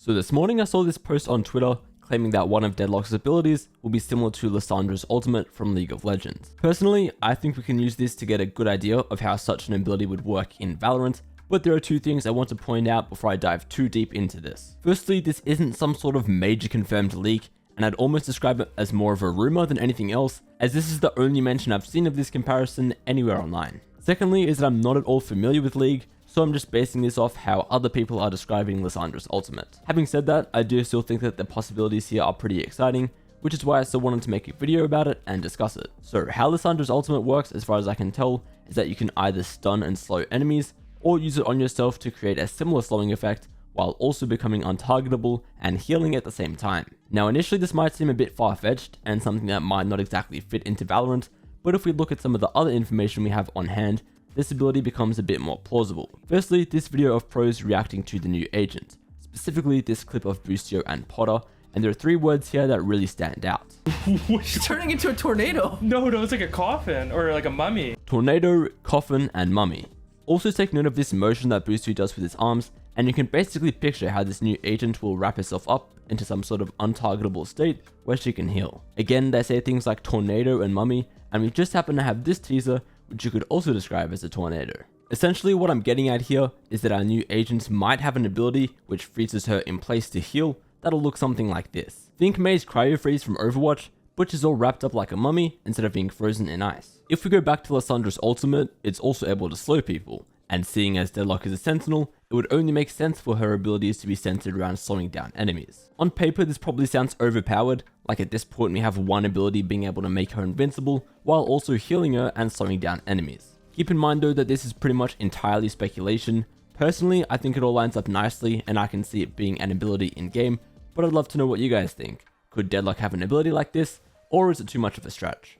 So this morning I saw this post on Twitter claiming that one of Deadlock's abilities will be similar to Lissandra's ultimate from League of Legends. Personally, I think we can use this to get a good idea of how such an ability would work in Valorant, but there are two things I want to point out before I dive too deep into this. Firstly, this isn't some sort of major confirmed leak, and I'd almost describe it as more of a rumor than anything else, as this is the only mention I've seen of this comparison anywhere online. Secondly is that I'm not at all familiar with League, so I'm just basing this off how other people are describing Lissandra's ultimate. Having said that, I do still think that the possibilities here are pretty exciting, which is why I still wanted to make a video about it and discuss it. So how Lissandra's ultimate works, as far as I can tell, is that you can either stun and slow enemies, or use it on yourself to create a similar slowing effect, while also becoming untargetable and healing at the same time. Now initially this might seem a bit far-fetched and something that might not exactly fit into Valorant, but if we look at some of the other information we have on hand, this ability becomes a bit more plausible. Firstly, this video of pros reacting to the new agent, specifically this clip of Boostio and Potter, and there are three words here that really stand out. It's turning into a tornado. No, it's like a coffin or like a mummy. Tornado, coffin, and mummy. Also take note of this motion that Boostio does with his arms, and you can basically picture how this new agent will wrap herself up into some sort of untargetable state where she can heal. Again, they say things like tornado and mummy, and we just happen to have this teaser, which you could also describe as a tornado. Essentially what I'm getting at here is that our new agent might have an ability which freezes her in place to heal that'll look something like this. Think Mei's cryo freeze from Overwatch, but she's all wrapped up like a mummy instead of being frozen in ice. If we go back to Lissandra's ultimate, it's also able to slow people, and seeing as Deadlock is a Sentinel, it would only make sense for her abilities to be centered around slowing down enemies. On paper this probably sounds overpowered, like at this point we have one ability being able to make her invincible, while also healing her and slowing down enemies. Keep in mind though that this is pretty much entirely speculation. Personally, I think it all lines up nicely and I can see it being an ability in game, but I'd love to know what you guys think. Could Deadlock have an ability like this, or is it too much of a stretch?